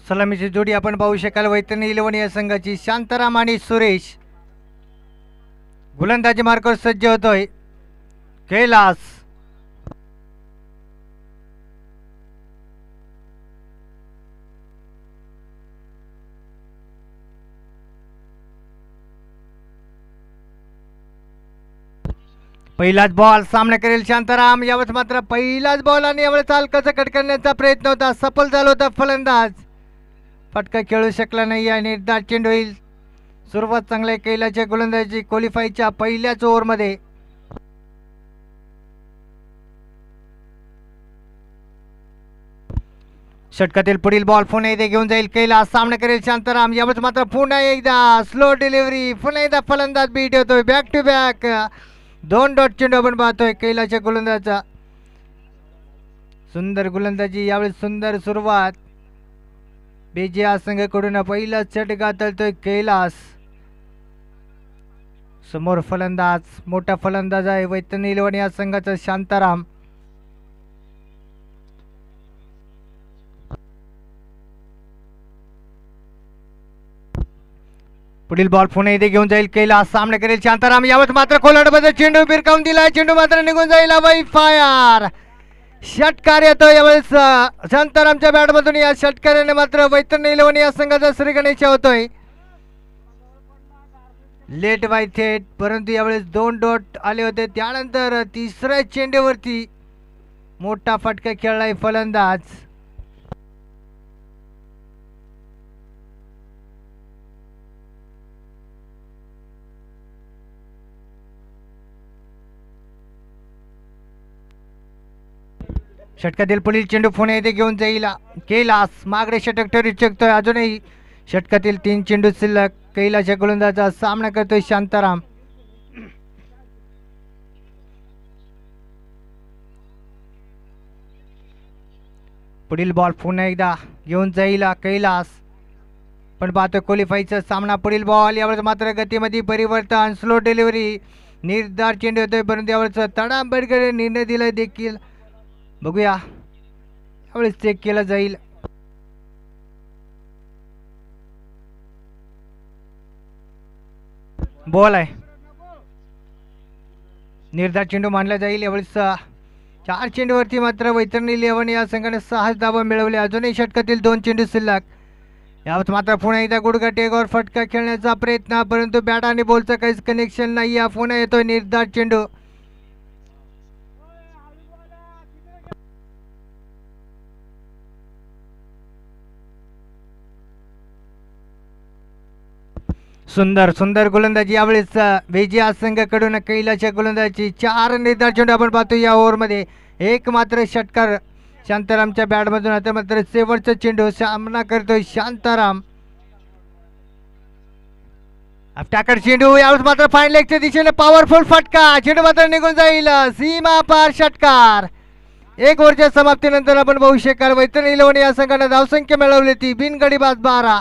सलामीची जोडी आपण पाहू शकाल वैतरणी इलेव्हन या संघाची शांताराम आणि सुरेश. गोलंदाजी मार्गावर सज्ज होतोय कैलास. पहिलाच बॉल सामना करेल शांताराम. यावेळेस मात्र पहिलाच बॉल आणि यावेळेस हलकाचा कट करण्याचा प्रयत्न होता, सफल झाला होता फलंदाज. फटका खेळू शकला नाही आणि निर्धार चेंडू होईल. सुरुवात चांगल्या कैलासच्या गोलंदाजी क्वालिफायच्या पहिल्याच ओव्हरमध्ये. षटकातील पुढील बॉल पुन्हा एकदा घेऊन जाईल कैलास. सामना करेल शांताराम. यावेळेस मात्र पुन्हा एकदा स्लो डिलिव्हरी. पुन्हा एकदा फलंदाज बीट होतोय. बॅक टू बॅक 2 डॉट चेंडू आपण पाहतोय कैलासच्या गोलंदाजाचा. सुंदर गोलंदाजी यावेळेस सुंदर सुरुवात. बीजे संघाकडून पहिला षटका तळतोय कैलास. समोर फलंदाज मोठा फलंदाज आहे वैतरणी इलेव्हन या संघाचा शांताराम. पुढील बॉल पुन्हा इथे घेऊन जाईल कैलास. सामना करेल शांताराम. यावेळेस मात्र खोलाडमध्ये चेंडू भिरकावून दिला. चेंडू मात्र निघून जाईल. अवै फायर. षटकार येतो यावेळेस शांतारामच्या बॅटमधून. या षटकाराने मात्र वैतरणी इलेव्हन या संघाचा श्रीगणेश होतोय. लेट बाय थेट, परंतु यावेळेस 2 डॉट आले होते. त्यानंतर तिसऱ्या चेंडूवरती मोठा फटका खेळलाय फलंदाज. षटकातील पुढील चेंडू पुणे येथे घेऊन जाईल कैलास. मागडे षटक ठरू शकतोय. अजूनही षटकातील 3 चेंडू शिल्लक. कैलासच्या गोलंदाजाचा सामना करतोय शांताराम. पुढील बॉल पुन्हा एकदा घेऊन जाईल कैलास. पण पाहतोय क्वालिफायचा सामना. पुढील बॉल यावेळेस मात्र गतीमध्ये परिवर्तन. Slow delivery. निर्धार चेंडू होतोय परंतु यावेळेस तडांबेडकर निर्णय दिला देखील. बघूया यावेळेस चेक केला जाईल. बॉल आहे. निर्धार चेंडू मानला जाईल. यावेळेस 4 चेंडूवरती मात्र वैतरणी इलेव्हन या संघाने 6 धावा मिळवले. अजूनही षटकातील 2 चेंडू शिल्लक. यावेळेस मात्र पुन्हा एकदा गुडघा टेकवर फटका खेळण्याचा प्रयत्न, परंतु बॅट आणि बॉलचं काहीच कनेक्शन नाही. या पुन्हा येतोय निर्धार चेंडू. सुंदर सुंदर गोलंदाजी यावेळेस विजया संघाकडून कैलासच्या गोलंदाजी. 4 निर्धार चेंडू आपण पाहतो या ओव्हरमध्ये. एक मात्र षटकार शांतारामच्या बॅटमधून. आता मात्र शेवटचा चेंडू सामना करतोय शांताराम. टाकर चेंडू. यावेळेस मात्र फाईन लेगच्या दिशेने पॉवरफुल फटका. चेंडू मात्र निघून जाईल. सीमा पार षटकार. 1 ओव्हरच्या समाप्तीनंतर आपण पाहू शकाल वैतरणी इलेव्हन या संघाने धावसंख्या मिळवली ती बिनगडीबाज 12.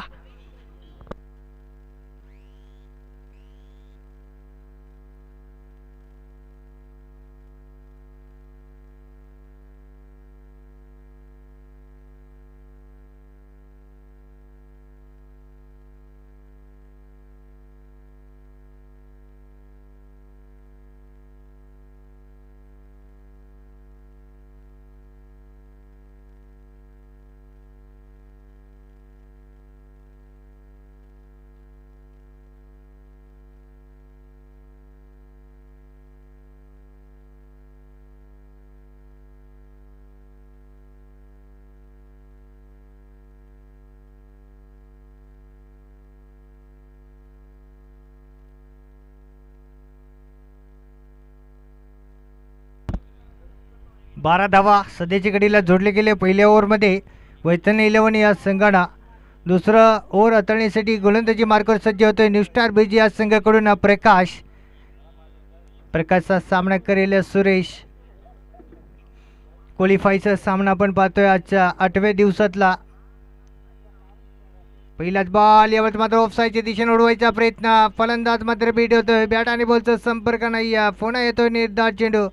बारा धावा सध्याच्या घडीला जोडले गेले पहिल्या ओव्हरमध्ये वैतरणी इलेव्हन या संघाला. दुसरं ओव्हर हाताळण्यासाठी गोलंदाजी मार्गावर सज्ज होतोय न्यू स्टार बीजी या संघाकडून प्रकाश. प्रकाशचा सामना करेल सुरेश. क्वालिफायचा सामना आपण पाहतोय आजच्या 8व्या दिवसातला. पहिलाच बॉल. यावेळेस मात्र ऑफसाईडच्या दिशेने उडवायचा प्रयत्न. फलंदाज मात्र बीट होतोय. बॅट आणि बॉलचा संपर्क नाही. पुन्हा येतोय निर्धार चेंडू.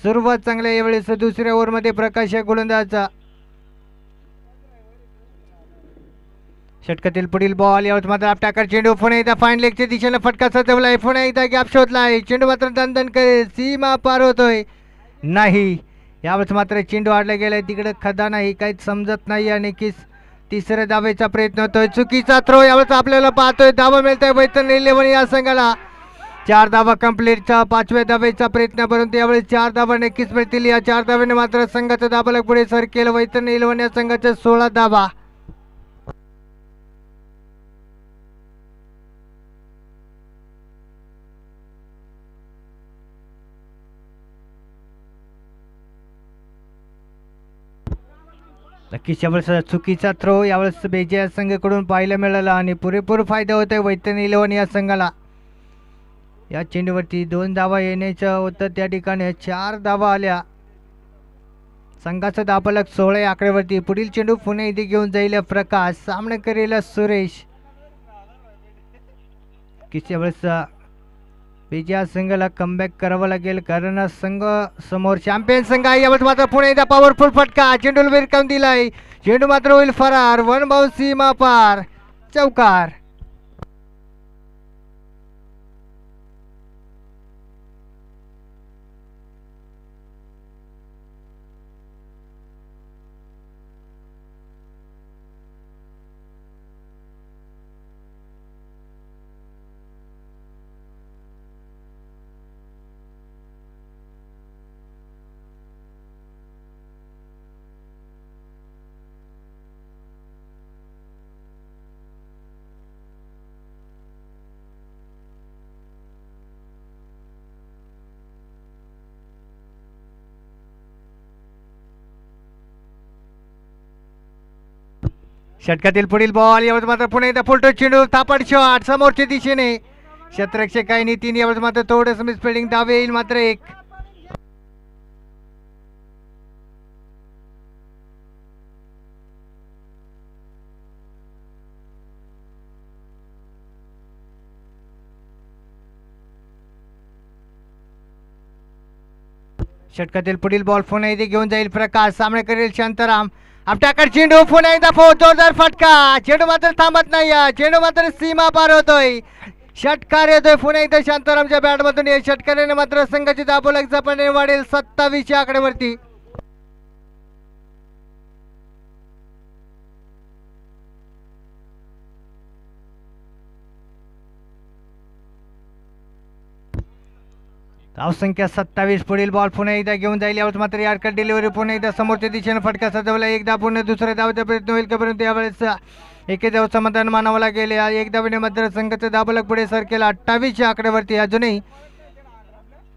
सुरुवात चांगल्या यावेळेस दुसऱ्या ओव्हरमध्ये प्रकाश या गोलंदाजाचा. षटकातील पुढील बॉल यावर मात्र टाकर चेंडू पुन्हा एकदा फाईन लेगच्या दिशेने फटका सजवलाय. पुन्हा एकदा गॅप शोधलाय. चेंडू मात्र दणदण करेल. सीमा पार होतोय नाही. यावेळेस मात्र चेंडू आडला गेलाय. तिकडे खदा नाही. काहीच समजत नाही. आणि तिसऱ्या धावेचा प्रयत्न होतोय. चुकीचा थ्रो यावेळेस आपल्याला पाहतोय. धावा मिळतोय वैतरण 11 या संघाला. 4 धावा कंप्लीटचा 5व्या धावेचा प्रयत्न, परंतु यावेळेस 4 धावा नक्कीच मिळतील. या 4 धावेने मात्र संघाचं धाबालक पुढे सर केलं. वैतरण 11 या संघाच्या 16 धावा. नक्कीच यावेळेस चुकीचा थ्रो यावेळेस बेजे संघाकडून पाहायला मिळाला आणि पुरेपूर फायदा होतोय वैतरण 11 या संघाला. या चेंडूवरती 2 धावा येण्याचं होतं. त्या ठिकाणी 4 धावा आल्या. संघाचा धाबालक 16 या आकड्यावरती. पुढील चेंडू पुन्हा इथे घेऊन जाईल प्रकाश. सामना करेल सुरेश. किती वेळेस बेजिया संघाला कमबॅक करावं लागेल, कारण संघ समोर चॅम्पियन संघ आहे. यावेळेस मात्र पुन्हा एकदा पॉवरफुल फटका. चेंडूला विरकावून दिलाय. चेंडू मात्र होईल फरार. 1 बाउंस सीमा पार. चौकार. षटकातील पुढील बॉल यावेळेस मात्र पुन्हा एकदा फुलटो चेंडू. थापड शॉट समोरच्या दिशेने. क्षेत्ररक्षक काही नाही. 3 यावेळेस मात्र थोडंसं मिसफिल्डिंग. धाव येईल मात्र 1. षटकातील पुढील बॉल पुन्हा इथे घेऊन जाईल प्रकाश. सामना करेल शांताराम. आपटाकर चेंडू. पुन्हा एकदा जोरदार फटका. चेंडू मात्र थांबत नाही. चेंडू मात्र सीमा पार होतोय. षटकार येतोय पुन्हा एकदा शांतारामच्या बॅटमधून. या षटकाराने मात्र संघाची धाबालक झपाट्याने वाढेल 27 या आकड्यावरती. धावसंख्या 27. पुढील बॉल पुन्हा एकदा घेऊन जाईल. यावेळेस मात्र यार्कर डिलिव्हरी. पुन्हा एकदा समोरच्या दिशेने फटका सजवला. एकदा पुन्हा दुसऱ्या धावाचा प्रयत्न होईल का, परंतु यावेळेस एके धाव समाधान मानावं लागेल. एक धावेने मात्र संघाचं धाबालक पुढे सर केला 28 या आकड्यावरती. अजूनही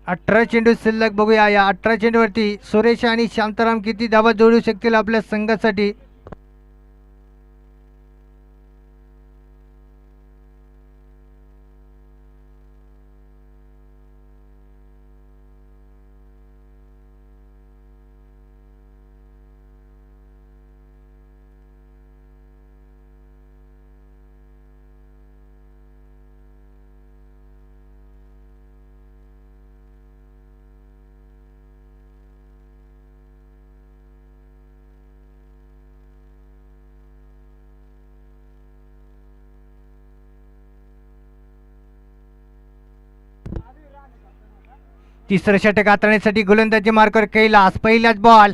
18 चेंडू शिल्लक. बघूया या 18 चेंडूवरती सुरेश आणि शांताराम किती धावा जोडू शकतील आपल्या संघासाठी. तिसरं षटक हाताळण्यासाठी गोलंदाजी मार्कर कैलास. पहिलाच बॉल.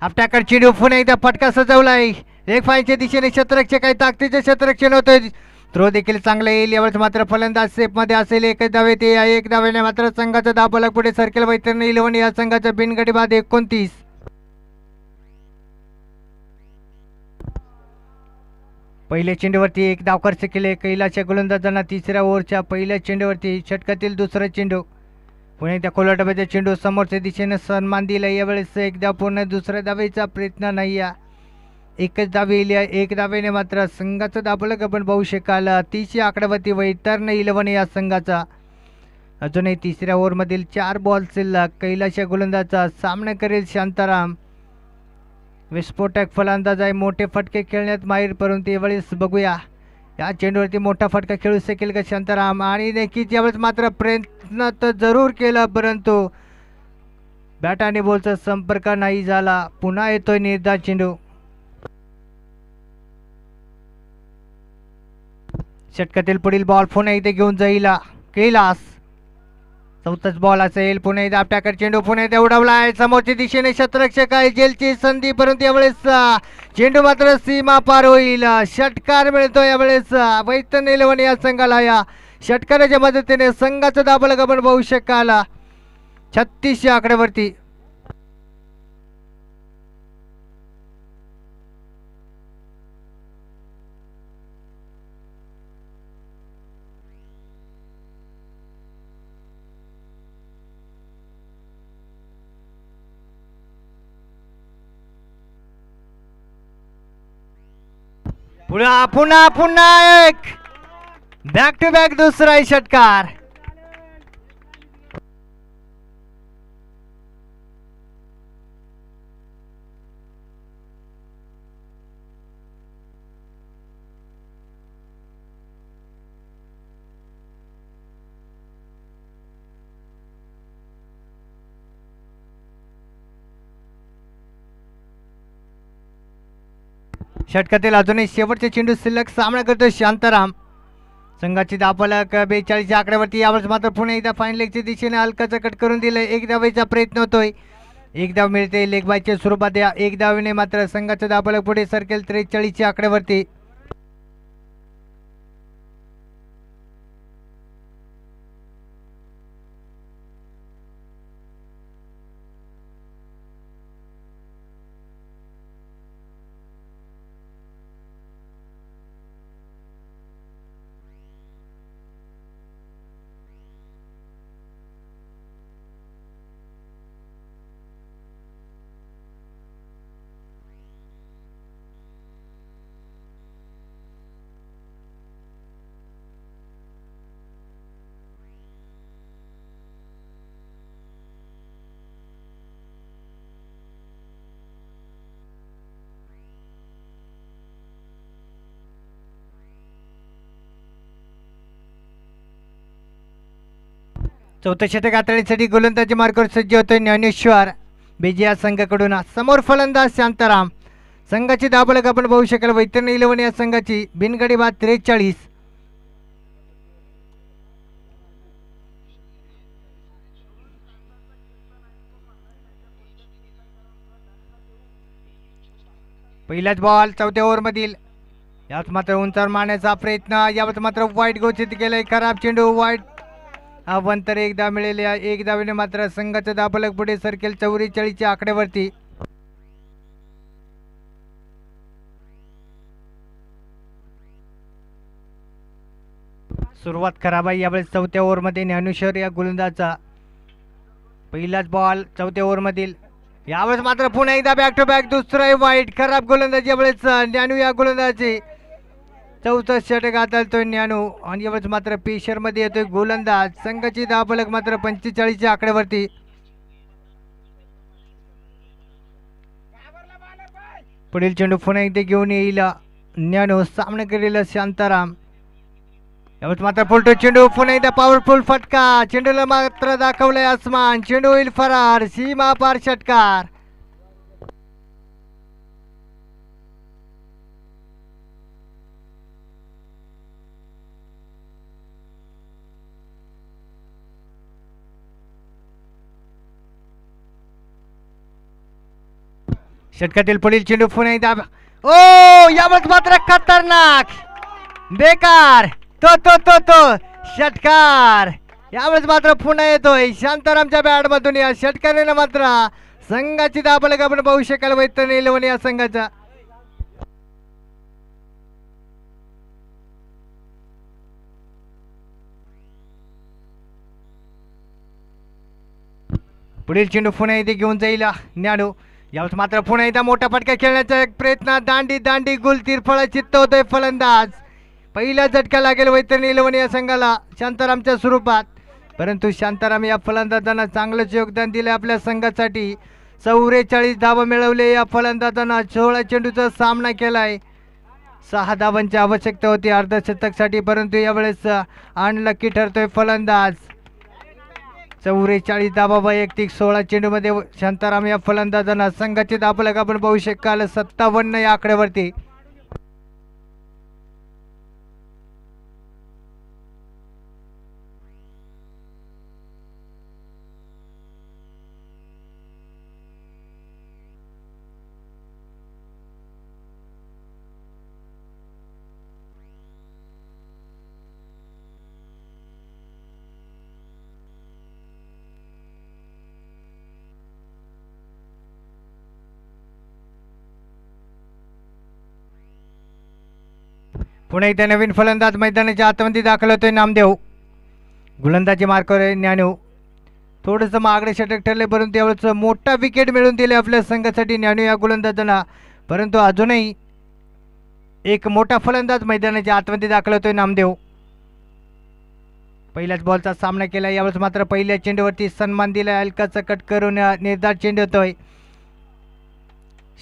आपल्याकडे चेंडू. पुन्हा एकदा फटका सजवलाय. लेग फाईनच्या दिशेने क्षेत्ररक्षक काही ताकदीचे क्षेत्ररक्षण होतंय. थ्रो देखील चांगला येईल. यावेळेस मात्र फलंदाज सेफमध्ये असेल. एकच धाव येते. या एक धावेने मात्र संघाचा धाबालक पुढे सरकेल. वैतरण 11 या संघाचा बिनगडी बाद 29. पहिल्या चेंडूवरती 1 धाव खर्च केले कैलासच्या गोलंदाजांना. तिसऱ्या ओव्हरच्या पहिल्या चेंडूवरती षटकातील दुसरा चेंडू. पुणे त्या खोला डब्याचा चेंडू समोरच्या दिशेने सन्मान दिला. यावेळेस एकदा पूर्ण दुसऱ्या धावेचा प्रयत्न नाही. एकच धाव येईल. एक धावेने मात्र संघाचं धाबालक आपण पाहू शकाल 30 या आकड्यावरती. वैतरण 11 या संघाचा. अजूनही तिसऱ्या ओव्हरमधील 4 बॉल शिल्लक. कैलासच्या गोलंदाजाचा सामना करेल शांताराम. विस्फोटक फलंदाज आहे. मोठे फटके खेळण्यात माहीर, परंतु यावेळेस बघूया या चेंडूवरती मोठा फटका खेळू शकेल का शांताराम. आणि नक्कीच यावेळेस मात्र प्रयत्न तर जरूर केला, परंतु बॅट आणि बॉलचा संपर्क नाही झाला. पुन्हा येतोय निर्धार चेंडू. षटकातील पुढील बॉल पुन्हा एकदा घेऊन जाईल कैलास. चौथाच बॉल असेल. पुन्हा एकदा आपल्याकडे चेंडू पुन्हा एकदा उडवलाय समोरच्या दिशेने शतरक्षक आहे जेलची संधी, परंतु यावेळेस चेंडू मात्र सीमा पार होईल. षटकार मिळतो यावेळेस वैतन 11 या संघाला. या षटकाराच्या मदतीने संघाचा दाबलग आपण पाहू शकाल 36 या आकड्यावरती. पुन्हा पुन्हा पुन्हा एक बॅक टू बॅक दुसरा षटकार. षटकातील अजूनही शेवटचे चेंडू शिल्लक सामना करतो शांताराम. संघाची धावफलक 42 आकड्यावरती. यावेळेस मात्र पुन्हा एकदा फाईन लेगच्या दिशेने हलकाचा कट करून दिलंय. एक धावेचा प्रयत्न होतोय. एक धाव मिळते लेग बायच्या स्वरूपात. या एक धावेने मात्र संघाचा धावफलक पुढे सरकेल 43 आकड्यावरती. चौथं षटक हाताळीसाठी गोलंदाजी मार्गावर सज्ज होतोय ज्ञानेश्वर बेजी या संघाकडून. समोर फलंदाज शांताराम. संघाची धावफलक आपण पाहू शकाल वैतरण 11 या संघाची बिनगडी बाद 43. पहिलाच बॉल चौथ्या ओव्हरमधील. यात मात्र उंचावर मारण्याचा प्रयत्न. यावर मात्र वाईट घोषित केलंय. खराब चेंडू वाईट अवंतर एकदा मिळेल. एक धावेने मात्र संघाचा धावफलक पुढे सरकेल 44 आकड्यावरती. सुरुवात खराब आहे यावेळेस चौथ्या ओव्हरमध्ये ज्ञानेश्वर या गोलंदाजाचा. पहिलाच बॉल चौथ्या ओव्हरमधील. यावेळेस मात्र पुन्हा एकदा बॅक टू बॅक दुसरा वाईट खराब गोलंदाज यावेळेस ज्ञानू या गोलंदाजी. चौथा षटक हाताळतोय ज्ञानू आणि यावेळेस मात्र पेशरमध्ये येतोय गोलंदाज. संघाची धावफलक मात्र 45 आकड्यावरती. पुढील चेंडू पुन्हा एकदा घेऊन येईल ज्ञानू. सामना केलेला शांताराम. यावेळेस मात्र पुलटो चेंडू पुन्हा एकदा पॉवरफुल फटका. चेंडूला मात्र दाखवलाय आसमान. चेंडू होईल फरार. सीमा पार षटकार. षटकातील पुढील चेंडू पुन्हा एकदा. ओ यावेळेस मात्र खतरनाक बेकार. तो तो तो तो षटकार यावेळेस मात्र पुन्हा येतोय शांतारामच्या बॅटमधून. या षटकाराने मात्र संघाची धावफलक आपण पाहू शकाल वैतरण 11 या संघाचा. पुढील चेंडू पुन्हा एकदा घेऊन जाईल ज्ञानू. यावेळेस मात्र पुन्हा एकदा मोठा फटका खेळण्याचा एक प्रयत्न. दांडी दांडी गुलतीर फळ चित्त होतोय फलंदाज. पहिला झटका लागेल वैतरण 11 या संघाला शांतारामच्या स्वरूपात. परंतु शांताराम या फलंदाजांना चांगलंच योगदान दिलं आपल्या संघासाठी. 44 धावा मिळवले या फलंदाजांना. 16 चेंडूचा सामना केलाय. 6 धावांची आवश्यकता होती अर्धशतकसाठी, परंतु यावेळेस अनलकी ठरतोय फलंदाज. 44 धावा वैयक्तिक 16 चेंडूमध्ये शांताराम या फलंदाजांना. संघाची धावफलक आपण पाहू शकाल 57 या आकड्यावरती. पुन्हा एकदा नवीन फलंदाज मैदानाच्या आतमध्ये दाखल होतोय नामदेव. गोलंदाजी मार्कावर आहे ज्ञानू. थोडंसं मागडे षटक ठरले परंतु त्यावेळेस मोठा विकेट मिळवून दिले आपल्या संघासाठी ज्ञानू या गोलंदाजांना. परंतु अजूनही एक मोठा फलंदाज मैदानाच्या आतमध्ये दाखल होतोय नामदेव. पहिल्याच बॉलचा सामना केला. यावेळेस मात्र पहिल्या चेंडूवरती सन्मान दिला. हलकाचा कट करून निर्धार चेंडू होतोय.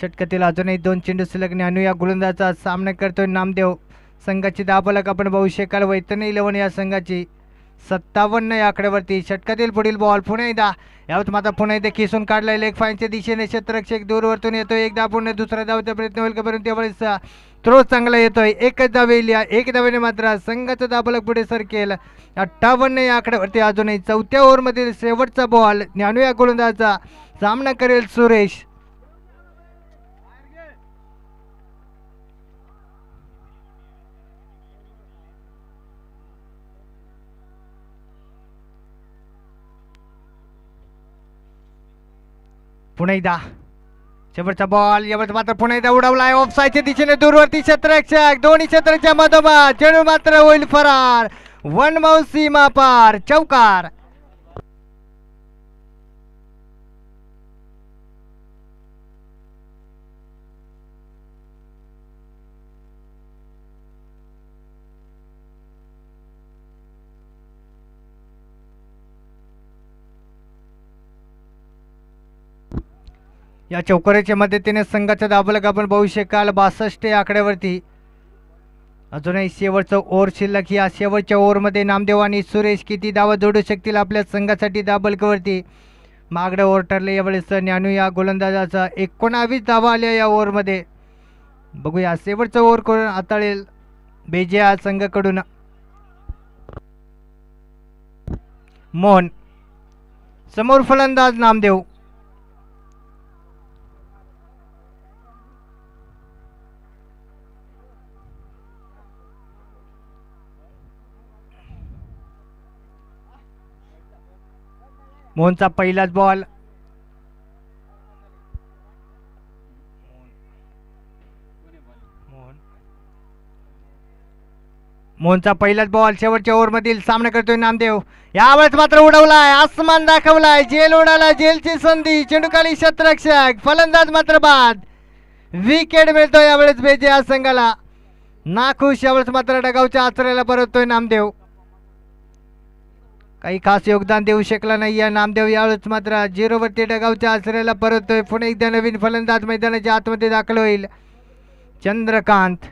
षटकातील अजूनही 2 चेंडू सलग ज्ञानू या गोलंदाजाचा सामना करतोय नामदेव. संघाची दाबलक आपण बघू शकाल. वैतरणी 11 या संघाची 57 या आकड्यावरती. षटकातील पुढील बॉल पुन्हा एकदा. यावेळेस मात्र पुन्हा एकदा खिसून काढलाय लेग फाईनच्या दिशेने. क्षेत्ररक्षक दूरवरतून येतोय. एकदा पुन्हा दुसरा धावचा प्रयत्न होईल का परंतु त्यावेळेस थ्रो चांगला येतोय. एकच धाव येईल. एक धावेने मात्र संघाचा दाबलक पुढे सरकेल. 58 या आकड्यावरती. अजूनही 4थ्या ओव्हरमधील शेवटचा बॉल. ज्ञानू या गोलंदाजाचा सामना करेल सुरेश. पुन्हा एकदा शेवटचा बॉल. यावेळेस मात्र पुन्हा एकदा उडवलाय ऑफ साईडच्या दिशेने. दूरवरती क्षेत्ररक्षक दोन्ही क्षेत्राच्या मधोमध. चेंडू मात्र होईल फरार. वन माऊस सीमा पार. चौकार. या चौकाराच्या मदतीने संघाचा दाबलक आपण बघू शकाल 62 या आकड्यावरती. अजूनही शेवटचं ओव्हर शिल्लक. या शेवटच्या ओव्हरमध्ये नामदेव आणि सुरेश किती धावा जोडू शकतील आपल्या संघासाठी दाबलकावरती. मागडे ओव्हर ठरले यावेळेस ज्ञानू या गोलंदाजाचा. 19 धावा आल्या या ओव्हरमध्ये. बघूया शेवटचं ओव्हर करून हाताळेल बेजे या संघाकडून. मोहन समोर फलंदाज नामदेव. मोहनचा पहिलाच बॉल. मोहनचा पहिलाच बॉल. शेवटच्या ओव्हरमधील सामना करतोय नामदेव. यावेळेस मात्र उडवलाय. आसमान दाखवलाय. जेल उडाला. जेलची संधी. चेंडूखाली क्षेत्ररक्षक. फलंदाज मात्र बाद. विकेट मिळतोय यावेळेस बेजे या संघाला. नाखुश. यावेळेस मात्र डगावच्या आचऱ्याला परततोय नामदेव. काही खास योगदान देऊ शकला नाही या नामदेव. यावेळेस मात्र 0वरती डगावच्या आचऱ्याला परततोय. पुन्हा एकदा नवीन फलंदाज मैदानाच्या आतमध्ये दाखल होईल. चंद्रकांत.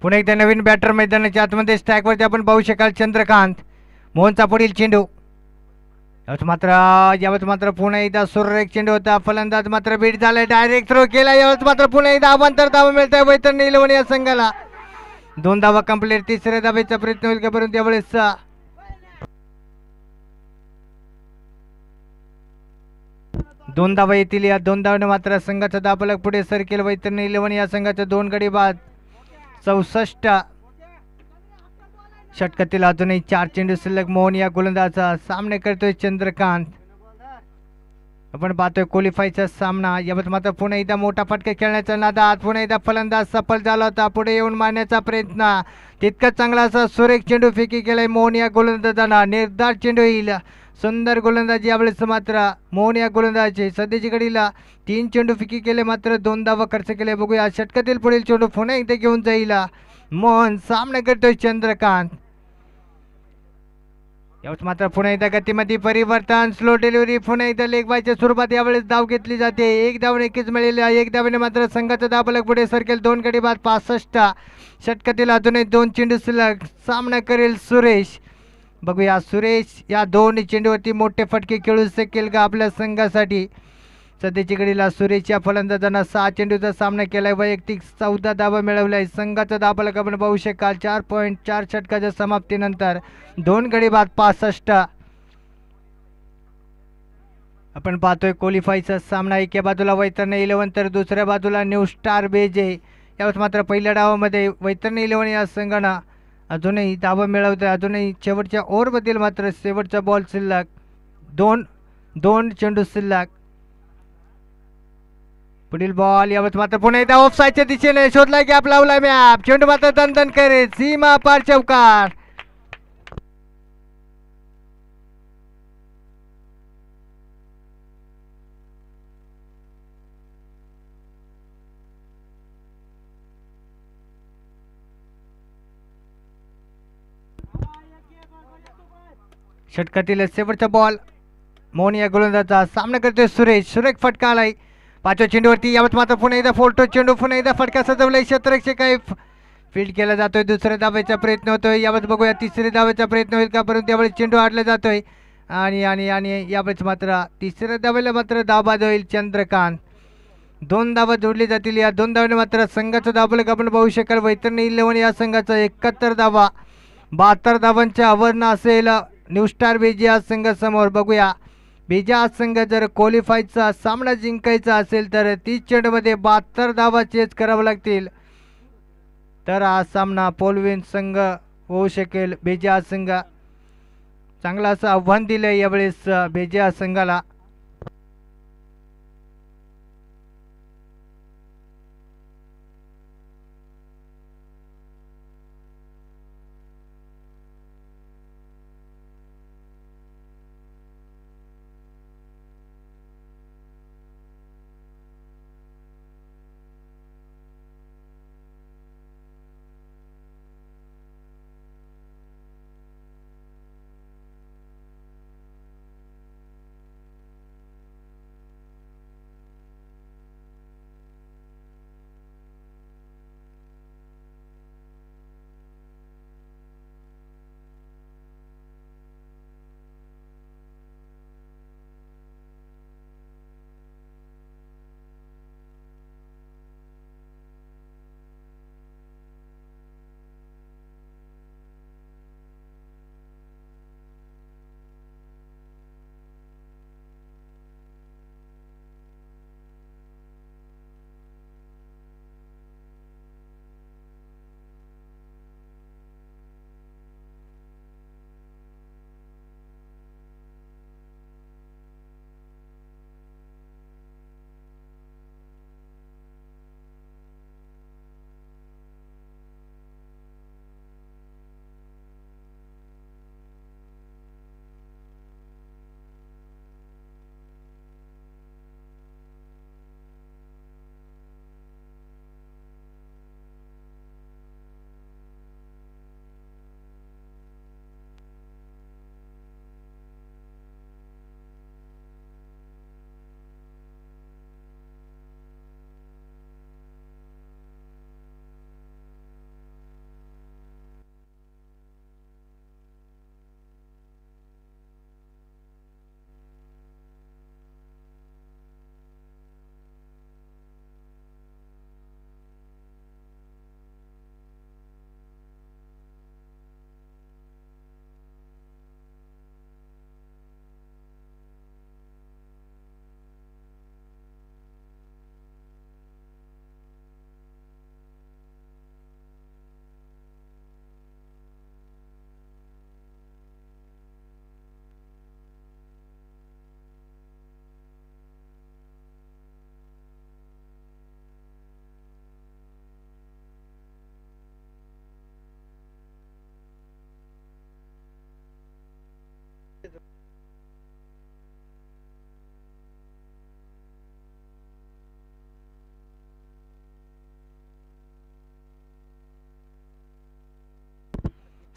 पुन्हा एकदा नवीन बॅटर मैदानाच्या आतमध्ये स्ट्राईकवरती आपण पाहू शकाल चंद्रकांत. मोहनचा पुढील चेंडू. यावेळेस मात्र पुन्हा एकदा सुरेख चेंडू होता. फलंदाज मात्र बीट झालाय. डायरेक्ट थ्रो केला. यावेळेस मात्र पुन्हा एकदा अवांतर धावा मिळत आहे वैतरणी 11 या संघाला. 2 धावा कंप्लीट. तिसऱ्या धावेचा प्रयत्न होईल का परंतु यावेळेस 2 धावा येतील. या 2 धावाने मात्र संघाचा दाबलक पुढे सरकेल. वैतरणी 11 या संघाचे 2 गडी बाद. 64 षटकातील अजूनही 4 चेंडू शिल्लक. मोहन या गोलंदाजाचा सामना करतोय चंद्रकांत. आपण पाहतोय क्वालिफायचा सामना. यावेळेस मात्र पुन्हा एकदा मोठा फटका खेळण्याचा नादात पुन्हा एकदा फलंदाज सफल झाला होता. पुढे येऊन मारण्याचा प्रयत्न. तितकाच चांगला असा सुरेख चेंडू फेकी केलाय मोहन या गोलंदाजांना. निर्धार चेंडू येईल. सुंदर गोलंदाजी यावेळेस मात्र मोहन या गोलंदाजाचे. सध्याच्या घडीला 3 चेंडू फेकी केले मात्र 2 धावा खर्च केले. बघूया षटकातील पुढील चेंडू पुन्हा एकदा घेऊन जाईल मोहन. सामना करतोय चंद्रकांत. यावेळेस मात्र पुन्हा एकदा गतीमध्ये परिवर्तन. Slow delivery. पुन्हा एकदा लेग बायच्या स्वरूपात यावेळेस धाव घेतली जाते. 1 धाव नक्कीच मिळेल. 1 धावेने मात्र संघाचा दाबलक पुढे सरकेल. 2 गडी बाद. 65 षटकातील अजूनही 2 चेंडू शिल्लक. सामना करेल सुरेश. बघूया सुरेश या दोन चेंडूवरती मोठे फटके खेळू शकेल का आपल्या संघासाठी. सध्याची घडीला सुरेश या फलंदाजांना 6 चेंडूचा सामना केलाय, वैयक्तिक 14 धावा मिळवलाय. संघाचा धावफलक आपण पाहू शकाल 4.4 षटकाच्या समाप्तीनंतर 2 गडी बाद 65. आपण पाहतोय क्वालिफायचा सामना. एका बाजूला वैतरणी 11 तर दुसऱ्या बाजूला न्यू स्टार बेजे. यावेळेस मात्र पहिल्या डावामध्ये वैतरणी 11 या संघानं अजूनही धावा मिळवते. अजूनही शेवटच्या ओव्हरमधील मात्र शेवटचा बॉल शिल्लक. दोन चेंडू शिल्लक. पुढील बॉल यावेळेस मात्र पुन्हा एकदा ऑफसाईडच्या दिशेने शोधला गॅप लावला मॅप. चेंडू मात्र दणदण करेल सीमा पार चौकार. षटकातील शेवटचा बॉल. मोहन या गोलंदाजाचा सामना करतोय सुरेश. सुरेख फटका आलाय 5व्या चेंडूवरती. यावेळेस मात्र पुन्हा एकदा फोल्टो चेंडू. पुन्हा एकदा फटका सजवलाय. क्षेत्ररक्षक काही फील्ड केला जातोय. दुसऱ्या धावेचा प्रयत्न होतोय. यावेळेस बघूया तिसऱ्या धावेचा प्रयत्न होईल का, परंतु यावेळेस चेंडू आडला जातोय. आणि आणि आणि यावेळेस मात्र तिसऱ्या धावेला मात्र धावबाद होईल चंद्रकांत. 2 धावा जोडली जातील. या 2 धावाने मात्र संघाचं धावफलक आपण पाहू शकाल. वैतरणी 11 या संघाचा 71 धावा. 72 धावांच्या आव्हान असेल न्यू स्टार बेजे या संघासमोर. बघूया बेजे हा संघ जर क्वालिफायचा सामना जिंकायचा असेल तर 30 चेंडूमध्ये 72 धावा चेज कराव्या लागतील, तर हा सामना पोलविन संघ होऊ शकेल. बेजे हा संघ चांगला असं आव्हान दिलं यावेळेस बेजे हा संघाला.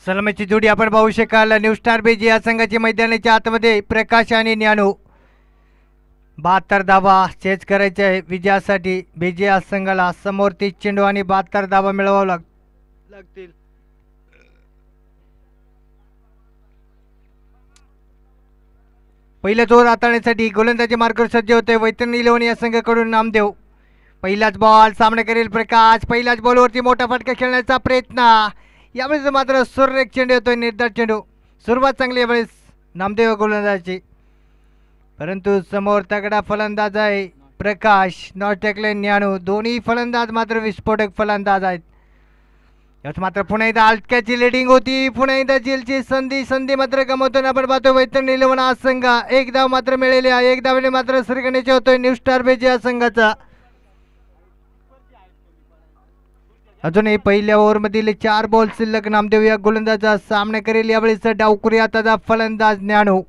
सलामीची जोडी आपण पाहू शकाल. न्यू स्टार बेजे या संघाची मैदानाच्या आतमध्ये प्रकाश आणि ज्ञानू. 72 धावा चेज करायचे आहे विजयासाठी बेजे या संघाला. समोर 30 चेंडू आणि 72 धावा मिळवावं लागतील. पहिला जोर हाताळण्यासाठी गोलंदाजी मार्गावर सज्ज होते वैतरणी इलेव्हन या संघाकडून नामदेव. पहिलाच बॉल सामना करेल प्रकाश. पहिल्याच बॉलवरती मोठा फटका खेळण्याचा प्रयत्न. यावेळेस मात्र सुरेख चेंडू येतोय, निर्धार चेंडू. सुरुवात चांगली यावेळेस नामदेव गोलंदाजी, परंतु समोर तगडा फलंदाज आहे प्रकाश. नॉट टेकले ज्ञानू. दोन्ही फलंदाज मात्र विस्फोटक फलंदाज आहेत. यात मात्र पुन्हा एकदा हलक्याची लिडिंग होती. पुन्हा एकदा जेलची संधी मात्र गमवतो. आपण पाहतो वैतरणी इलेव्हन हा संघ एक धाव मात्र मिळेल. एक धावेने मात्र श्रीगणेश होतोय न्यू स्टार बेजी या संघाचा. अजूनही पहिल्या ओव्हरमधील 4 बॉल शिल्लक. नामदेव या गोलंदाजाचा सामना करेल यावेळेस डावखुरी हाताचा फलंदाज ज्ञानू.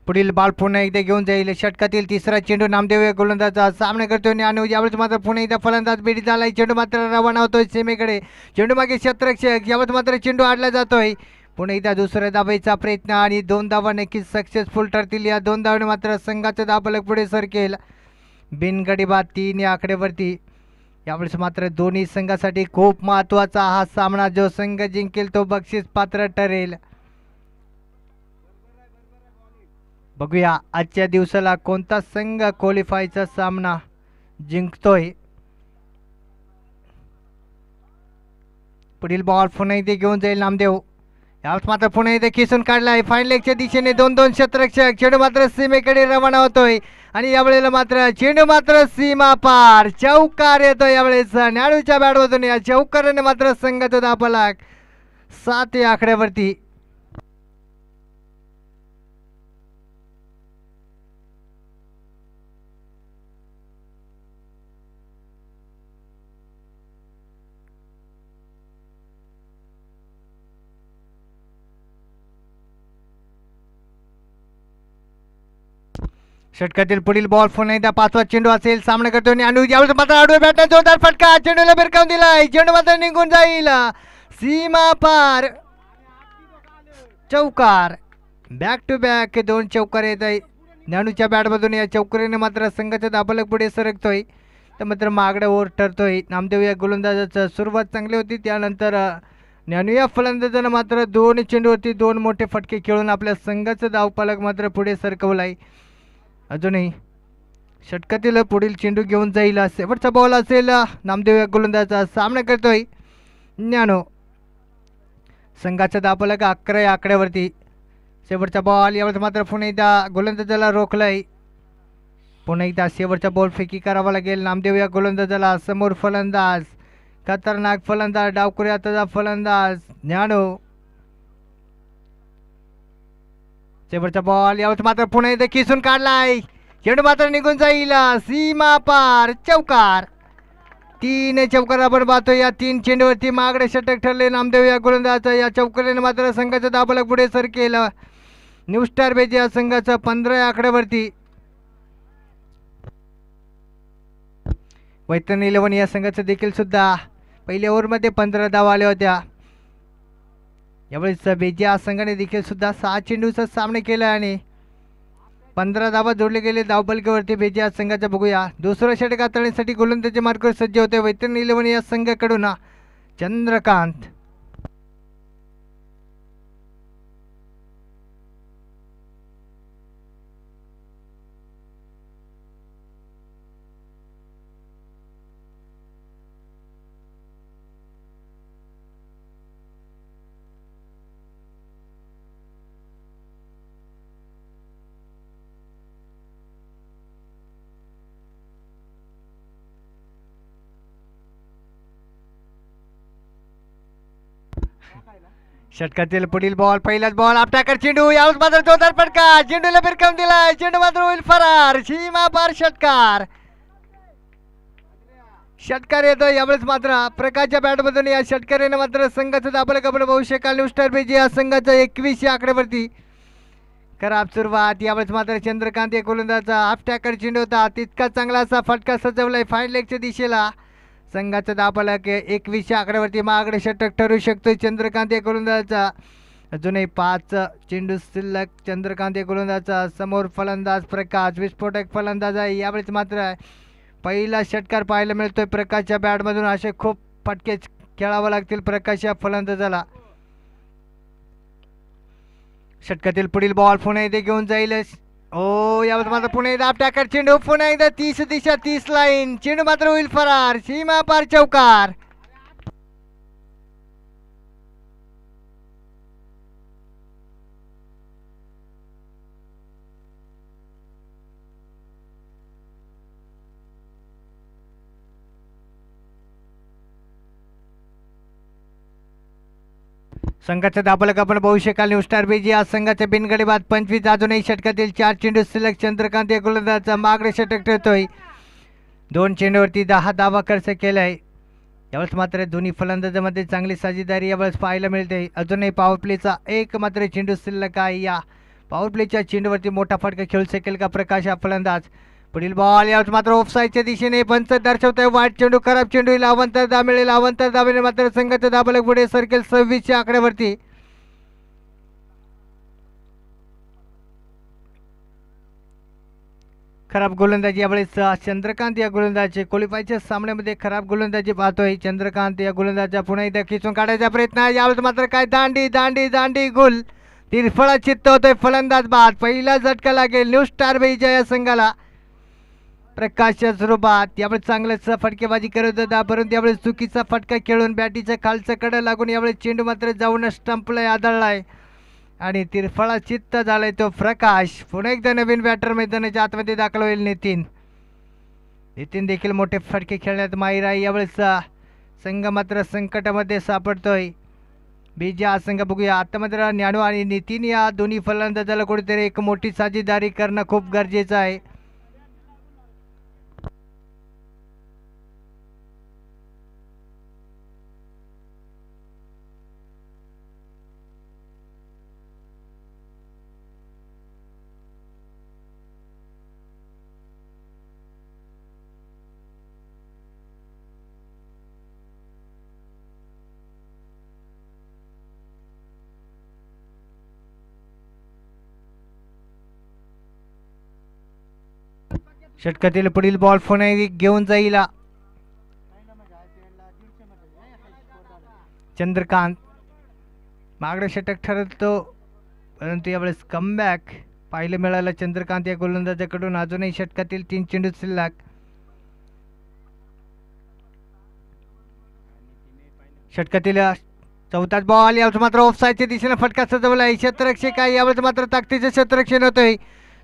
पुढील बॉल पुन्हा एकदा घेऊन जाईल. षटकातील तिसरा चेंडू नामदेव या गोलंदाजाचा सामना करतोय ज्ञानू. यावेळेस मात्र पुन्हा एकदा फलंदाज बेडी झालाय. चेंडू मात्र रवाना होतोय सीमेकडे. चेंडू मागे क्षेत्ररक्षक. यावेळेस मात्र चेंडू आडला जातोय. पुन्हा एकदा दुसऱ्या धावेचा प्रयत्न आणि 2 धावा नक्कीच सक्सेसफुल ठरतील. या 2 धावाने मात्र संघाचा धावफलक पुढे सरकेल. बिनगडी बाद 3 या आकड्यावरती. यावेळेस मात्र दोन्ही संघासाठी खूप महत्त्वाचा हा सामना. जो संघ जिंकेल तो बक्षीस पात्र ठरेल. बघूया आजच्या दिवसाला कोणता संघ क्वालिफायचा सामना जिंकतोय. पुढील बॉल पुन्हा इथे घेऊन जाईल नामदेव. यावेळेस मात्र पुन्हा इथे खिसून काढलाय. फाईन लेगच्या दिशेने 2-2 क्षेत्ररक्षक. चेंडू मात्र सीमेकडे रवाना होतोय आणि यावेळेला मात्र चेंडू मात्र सीमा पार. चौकार येतोय यावेळेस ज्ञानूच्या बॅटमधून. या चौकाराने मात्र संघाचा धावफलक 7 या आकड्यावरती. षटकातील पुढील बॉल पुन्हा एकदा 5वा चेंडू असेल. सामना करतो ज्ञानू. यावेळेस मात्र आडव्या बॅटने जोरदार फटका. चेंडूला भिरकावून दिलाय. चेंडू मात्र निघून जाईल. सीमा पार. चौकार. बॅक टू बॅक 2 चौकार येत आहे ज्ञानूच्या बॅटमधून. या चौकारीने मात्र संघाचा धावफलक पुढे सरकतोय. तर मात्र मागडा ओव्हर ठरतोय. नामदेव या गोलंदाजाचं सुरुवात चांगली होती. त्यानंतर ज्ञानू या फलंदाजानं मात्र 2 चेंडूवरती 2 मोठे फटके खेळून आपल्या संघाचं धावफलक मात्र पुढे सरकवलाय. अजूनही षटकातील पुढील चेंडू घेऊन जाईल. शेवटचा बॉल असेल. नामदेव या गोलंदाजाचा सामना करतोय ज्ञानू. संघाचा धावफलक 11 या आकड्यावरती. शेवटचा बॉल. यावेळेस मात्र पुन्हा एकदा गोलंदाजाला रोखलाय. पुन्हा एकदा शेवटचा बॉल फेकी करावा लागेल नामदेव या गोलंदाजाला. समोर फलंदाज, खतरनाक फलंदाज, डावखुरी हाताचा फलंदाज ज्ञानू. शेवटचा बॉल. यावेळेस मात्र पुन्हा एकदा खिसून काढलाय. चेंडू मात्र निघून जाईल. सीमा पार. चौकार. 3 चौकार आपण पाहतो. या 3 चेंडूवरती मागडे षटक ठरले नामदेव या गोलंदाजाचा. या चौकारीने मात्र संघाचा धावफलक पुढे सरकेल. न्यू स्टार बेजी या संघाचा 15 या आकड्यावरती. वैतरणी इलेव्हन या संघाचं देखील सुद्धा पहिल्या ओव्हरमध्ये 15 धावा आल्या होत्या. यावेळेस बेजी या संघाने देखील सुद्धा 6 चेंडूचा सामना केला आणि 15 धावा जोडले गेले धावफलकावरती बेजी या संघाचा. बघूया दुसरं षटक हाताळण्यासाठी गोलंदाजी मार्गावर सज्ज होते वैतरणी इलेव्हन या संघाकडून चंद्रकांत. षटकातील पुढील बॉल. पहिलाच बॉल. आपटाकर चेंडू. यावेळेस मात्र जोरदार फटका. चेंडूला भिरकावून दिलाय. चेंडू मात्र होईल फरार. सीमा पार. षटकार. षटकार येतो यावेळेस मात्र प्रकाशच्या बॅटमधून. या षटकाराने मात्र संघाचं धावफलक आपण पाहू शकाल. न्यू स्टार बेजी या संघाचा 21 या आकड्यावरती. खराब सुरुवात. यावेळेस मात्र चंद्रकांत या गोलंदाजाचा हाफ टॅकर चेंडू होता. तितका चांगला असा फटका सजवलाय फाईन लेगच्या दिशेला. संघाचा धावफलक 21 या आकड्यावरती. मागडे षटक ठरू शकतोय चंद्रकांत या गोलंदाजाचा. अजूनही 5 चेंडू शिल्लक. चंद्रकांत गोलंदाजा समोर फलंदाज प्रकाश, विस्फोटक फलंदाज आहे. यावेळेस मात्र पहिला षटकार पाहायला मिळतोय प्रकाशच्या बॅटमधून. असे खूप फटके खेळावं लागतील प्रकाश या फलंदाजाला. षटकातील पुढील बॉल पुन्हा एकदा घेऊन जाईल. ओ यावेळेस मात्र पुन्हा एकदा आपट्याकर चेंडू, पुन्हा एकदा 30 दिशा 30 लाईन. चेंडू मात्र होईल फरार, सीमा पार चौकार. संघाचा दाबलक आपण पाहू शकाल. न्यू स्टार बीजी आज संघाच्या बिनगडी बाद 25. अजूनही षटकातील 4 चेंडू शिल्लक. चंद्रकांत या गोलंदाजाचा मागडे षटक ठरतोय. 2 चेंडूवरती 10 धावा खर्च केलाय. यावेळेस मात्र दोन्ही फलंदाजामध्ये चांगली साजेदारी यावेळेस पाहायला मिळते. अजूनही पॉवर प्लेचा एक मात्र चेंडू शिल्लक आहे. या पॉवर प्लेच्या चेंडूवरती मोठा फटका खेळू शकेल का प्रकाश हा फलंदाज. पुढील बॉल यावेळेस मात्र ऑफसाईडच्या दिशेने पंच दर्शवतोय. वाईट चेंडू, खराब चेंडू, अवंतर दा मिळेल. अवंतर दाबेने मात्र संघाचा दाबलक पुढे सरकेल 26च्या आकड्यावरती. खराब गोलंदाजी यावेळेस चंद्रकांत या गोलंदाजी क्वालिफायच्या सामन्यामध्ये खराब गोलंदाजी पाहतोय. चंद्रकांत या गोलंदाजा पुन्हा एकदा खिचून काढायचा प्रयत्न आहे. यावेळेस मात्र काय दांडी दांडी दांडी गोल. तिरफळा चित्त होतोय फलंदाज बाद. पहिला झटका लागेल न्यू स्टार बीच्या या संघाला प्रकाशच्या स्वरूपात. यावेळेस चांगलंच फटकेबाजी करत होता, परंतु यावेळेस चुकीचा फटका खेळून बॅटीच्या खालचं कडं लागून यावेळेस चेंडू मात्र जाऊन स्टंपला आदळलाय आणि तिरफळा चित्त झालाय तो प्रकाश. पुन्हा एकदा नवीन बॅटर मैदानाच्या आतमध्ये दाखल होईल नितीन. नितीन देखील मोठे फटके खेळण्यात माहीर आहे. यावेळेस संघ मात्र संकटामध्ये सापडतोय. बीजा संघ बघूया आता मात्र ज्ञानू आणि नितीन या दोन्ही फलंदाजाला कुठेतरी एक मोठी साजेदारी करणं खूप गरजेचं आहे. षटकातील पुढील बॉल पुन्हा घेऊन जाईल चंद्रकांत. मागडे षटक ठरतो, परंतु यावेळेस कमबॅक पाहायला मिळालं चंद्रकांत या गोलंदाजाकडून. अजूनही षटकातील 3 चेंडू शिल्लक. षटकातील 4थाच बॉल. यावेळेस मात्र ऑफसाईडच्या दिशेने फटका सजवला आहे. क्षेत्ररक्षक आहे. यावेळेस मात्र ताकदीचे क्षेत्ररक्षण होतंय.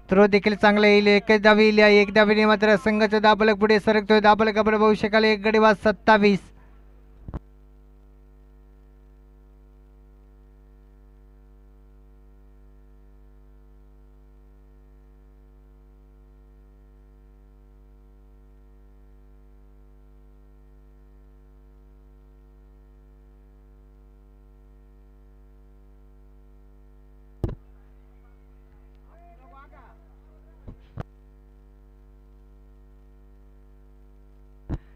थ्रो देखील चांगला येईल. एकच धावी येईल. एक धावीने मात्र संघाचा दाबलक पुढे सरकतोय. दाबलक आपण बघू शकाल. एक गडी बाद 27.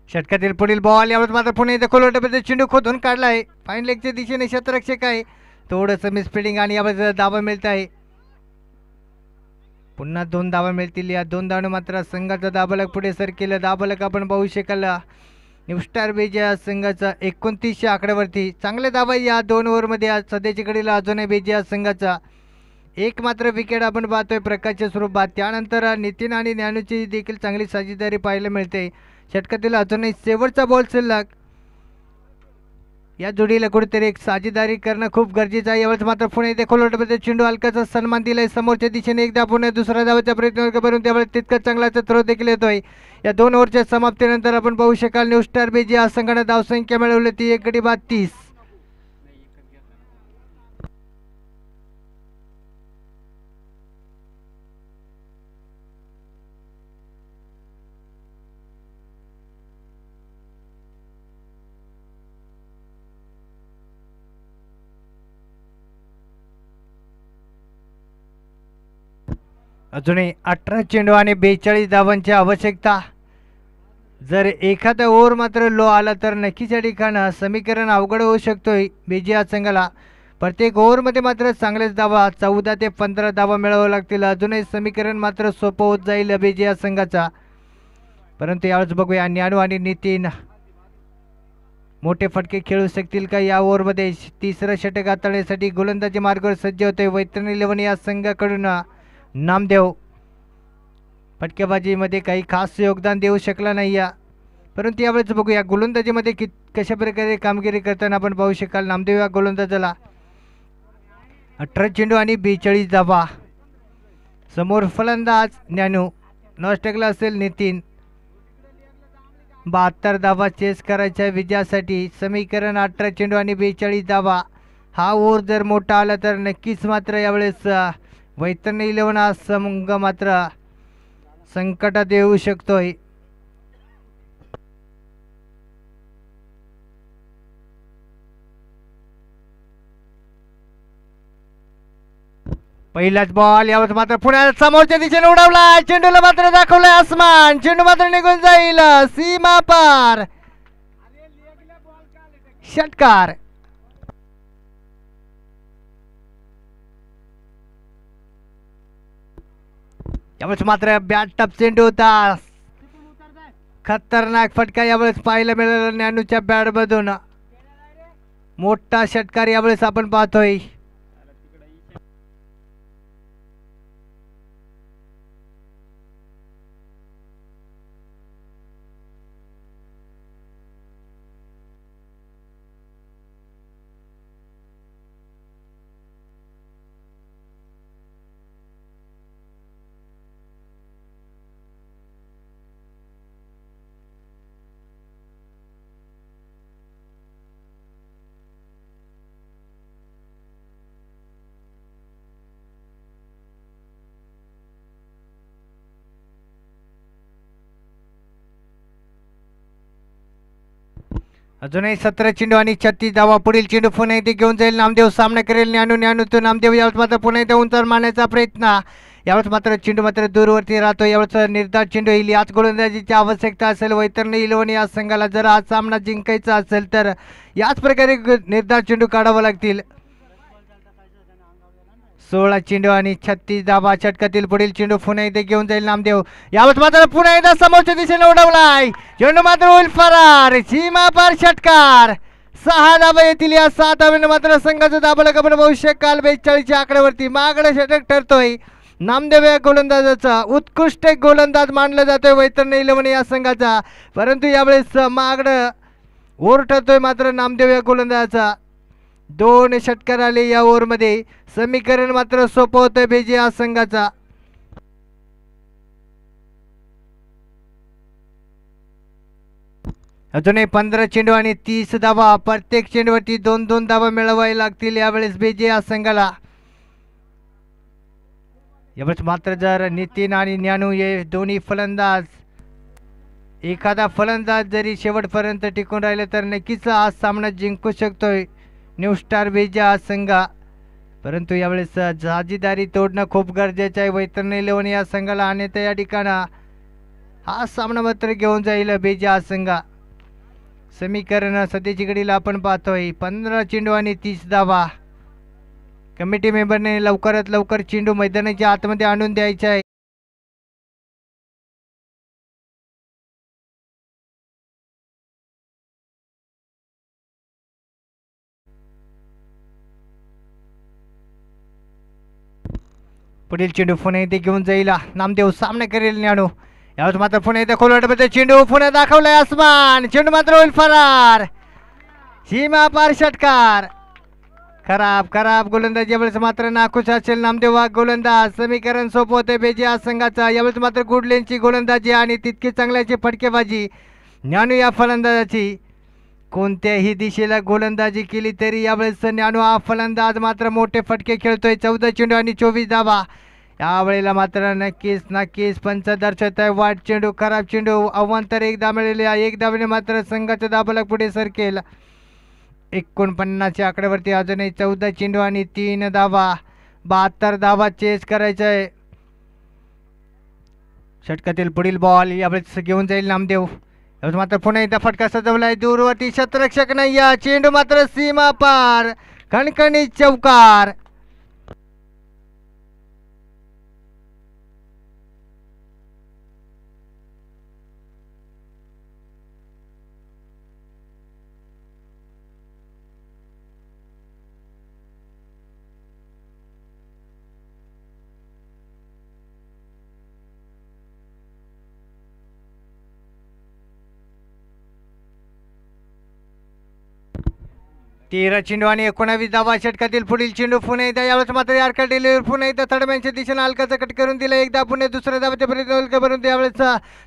षटकातील पुढील बॉल. यावेळेस मात्र पुणे एकदा खोलवट्यामध्ये चेंडू खोदून काढलाय. फाईन लेगच्या दिशेने क्षेत्ररक्षक आहे. थोडंसं मिसफिल्डिंग आणि यावेळेस धावा मिळत आहे. पुन्हा 2 धावा मिळतील. या 2 धावांनी मात्र संघाचा दाबलक पुढे सर केलं. दाबलक आपण पाहू शकाल न्यू स्टार बीच्या संघाचा 29च्या आकड्यावरती. चांगले धावा या 2 ओव्हरमध्ये आज सध्याच्या घडीला अजूनही बीजे संघाचा. एक मात्र विकेट आपण पाहतोय प्रकाशच्या स्वरूपात. त्यानंतर नितीन आणि ज्ञानूची देखील चांगली साजेदारी पाहायला मिळते. षटकातील अजूनही शेवटचा बॉल शिल्लक. या जोडीला कुठेतरी एक साजेदारी करणं खूप गरजेचं आहे. यावेळेस मात्र पुणे येथे खोलवट्यामध्ये चेंडू हलकाचा सन्मान दिलाय. समोरच्या दिशेने एकदा पुणे दुसरा धावाचा प्रयत्न करून त्यावेळेस तितकंच चांगलाचा थ्रो देखील येतोय. या 2 ओव्हरच्या समाप्तीनंतर आपण पाहू शकाल न्यू स्टार बीजी या संघाने धावसंख्या मिळवली ती 1 गडी बाद 30. अजूनही 18 चेंडू आणि 42 धावांची आवश्यकता. जर एखादा ओव्हर मात्र लो आला तर नक्कीच या ठिकाणी समीकरण अवघड होऊ शकतोय बीजीआर संघाला. प्रत्येक ओव्हरमध्ये मात्र चांगलेच धावा 14 ते 15 धावा मिळवाव्या लागतील. अजूनही समीकरण मात्र सोपं होत जाईल बीजे संघाचा. परंतु यावेळेस बघूया ज्ञानू आणि नितीन मोठे फटके खेळू शकतील का या ओव्हरमध्ये. तिसरं षटक हाताळण्यासाठी गोलंदाजी मार्गावर सज्ज होते वैतरणी इलेव्हन या संघाकडून. नामदेव फटकेबाजीमध्ये काही खास योगदान देऊ शकला नाही या, परंतु यावेळेस बघूया गोलंदाजीमध्ये कशा प्रकारे कामगिरी करताना आपण पाहू शकाल. नामदेव या गोलंदाजाला 18 चेंडू आणि 42 धावा. समोर फलंदाज ज्ञानू, नॉस्टॅकला असेल नितीन. 72 धावा चेस करायच्या विजयासाठी. समीकरण 18 चेंडू आणि 42 धावा. हा ओव्हर जर मोठा आला तर नक्कीच मात्र यावेळेस वैतरणी इलेव्हन हा संघ मात्र संकटात येऊ शकतोय. पहिलाच बॉल यावेळेस मात्र पुण्याला समोरच्या दिशेने उडवला. चेंडूला मात्र दाखवलाय आसमान. चेंडू मात्र निघून जाईल सीमा पार. षटकार. यावेळेस मात्र बॅट टप चेंडू होता. खतरनाक फटका यावेळेस पाहायला मिळाला ज्ञानूच्या बॅट मधून. मोठा षटकार यावेळेस आपण पाहतोय. अजूनही 17 चेंडू आणि 36 धावा. पुढील चेंडू पुन्हा एकदा घेऊन जाईल नामदेव. सामना करेल ज्ञानू तो नामदेव. यावेळेस मात्र पुन्हा एकदा उंचावर मारण्याचा प्रयत्न. यावेळेस मात्र चेंडू मात्र दूरवरती राहतो. यावेळेस निर्धार चेंडू येईल. याच गोलंदाजीची आवश्यकता असेल वैतरणी इलेव्हन या संघाला. जर हा सामना जिंकायचा असेल तर याच प्रकारे निर्धार चेंडू काढावा लागतील. 16 चेंडू आणि 36 धावा. षटकातील पुढील चेंडू पुन्हा एकदा घेऊन जाईल नामदेव. यावेळेस मात्र पुन्हा एकदा समोरच्या दिशेने उडवलाय. चेंडू मात्र होईल फरार. सीमा पार षटकार. 6 धावा येतील. या 6 धाव्याने मात्र संघाचं दाबलं आपण पाहू शकाल 42च्या आकड्यावरती. मागडं षटक ठरतोय. नामदेव या गोलंदाजाचा उत्कृष्ट गोलंदाज मानला जातोय वैतरणी इलेव्हन या संघाचा, परंतु यावेळेस मागडं ओव्हर ठरतोय मात्र नामदेव या गोलंदाजाचा. 2 षटकार आले या ओव्हरमध्ये. समीकरण मात्र सोपं होतंय बेजे या संघाचा. अजूनही 15 चेंडू आणि 30 धावा. प्रत्येक चेंडूवरती 2-2 धावा मिळवायला लागतील यावेळेस बेजे या संघाला. यावेळेस मात्र जर नितीन आणि ज्ञानू हे दोन्ही फलंदाज, एखादा फलंदाज जरी शेवटपर्यंत टिकून राहिले तर नक्कीच हा सामना जिंकू शकतोय न्यू स्टार बेजे हा संघ. परंतु यावेळेस साजेदारी तोडणं खूप गरजेचं आहे वैतरणी इलेव्हन या संघाला. आणि त्या या ठिकाणी हा सामना मात्र घेऊन जाईल बेजे हा संघ. समीकरण सध्याची घडीला आपण पाहतोय 15 चेंडू आणि 30 धावा. कमिटी मेंबरने लवकरात लवकर चेंडू मैदानाच्या आतमध्ये आणून द्यायचा आहे. पुढील चेंडू पुन्हा एकदा घेऊन जाईल नामदेव. सामना करेल ज्ञानू. यावेळेस मात्र पुन्हा एकदा खोलवाटमध्ये चेंडू पुन्हा दाखवलाय आसमान. चेंडू मात्र होईल फरार. सीमा पार षटकार. खराब गोलंदाज यावेळेस मात्र नाखुश असेल नामदेव हा गोलंदाज. समीकरण सोपं होते बेजे या संघाचा. यावेळेस मात्र गुडलेनची गोलंदाजी आणि तितकी चांगल्याची फटकेबाजी ज्ञानू या फलंदाजाची. कोणत्याही दिशेला गोलंदाजी केली तरी यावेळेस ज्ञानू हा फलंदाज मात्र मोठे फटके खेळतोय. 14 चेंडू आणि 24 धावा. यावेळेला मात्र नक्कीच पंच दर्शवत आहे वाईट चेंडू, खराब चेंडू. अवांतर 1 धाव मिळालेली आहे. 1 धावेने मात्र संघाचा दाबला पुढे सरकेल. 49च्या आकड्यावरती. अजूनही 14 चेंडू आणि 3 धावा. 72 धावा चेस करायचं आहे. षटकातील पुढील बॉल यावेळेस घेऊन जाईल नामदेव. मात्र पुन्हा एकदा फटका सजवलाय दूरवरती. शतरक्षक नाही. या चेंडू मात्र सीमा पार. खणखणीत चौकार. तेरा चेंडू आणि 19 धावा. षटकातील पुढील चेंडू पुन्हा एकदा. यावेळेस मात्र यार्कर डिलिव्हरी पुन्हा एकदा थर्डमॅनच्या दिशेने हलकाचा कट करून दिला. एकदा पुन्हा दुसऱ्या धावाच्या प्रयत्न करून यावेळेस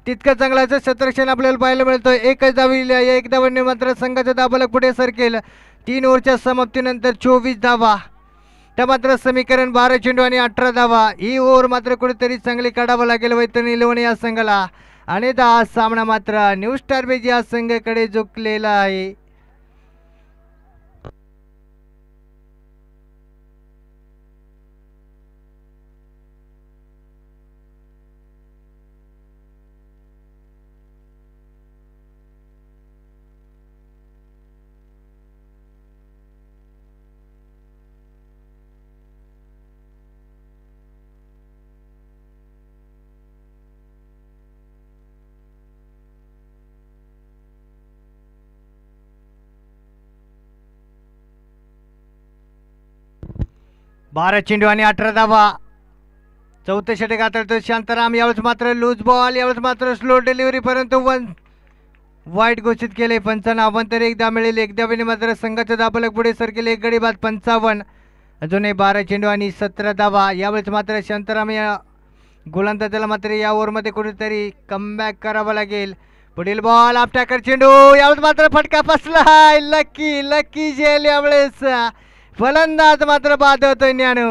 तितकं चांगलाचं क्षेत्ररक्षण आपल्याला पाहायला मिळतं. एकच धावी. एक धावांनी मात्र संघाचा धावफलक पुढे सरकेल. 3 ओव्हरच्या समाप्तीनंतर 24 धावा. त्या मात्र समीकरण 12 चेंडू आणि 18 धावा. ही ओव्हर मात्र कुठेतरी चांगली काढावं लागेल वैतरणी लोणी या संघाला. आणि हा सामना मात्र न्यू स्टार बेज या संघाकडे झुकलेला आहे. बारा चेंडू आणि 18 धावा. चौथं षटक हाताळतो शांताराम. यावेळेस मात्र लूज बॉल. यावेळेस मात्र स्लो डिलिव्हरी परंतु वाईट घोषित केले. 55 एकदा मिळेल. एकदा मात्र संघाचा धावफलक पुढे सरकेल. एक गडी बाद 55. अजूनही 12 चेंडू आणि 17 धावा. यावेळेस मात्र शांताराम या गोलंदाजाला मात्र या ओव्हरमध्ये कुठेतरी कमबॅक करावा लागेल. पुढील बॉल ऑफ टॅकर चेंडू. यावेळेस मात्र फटका फसला. लकी झेल. यावेळेस फलंदाज मात्र बाद होतोय ज्ञानू.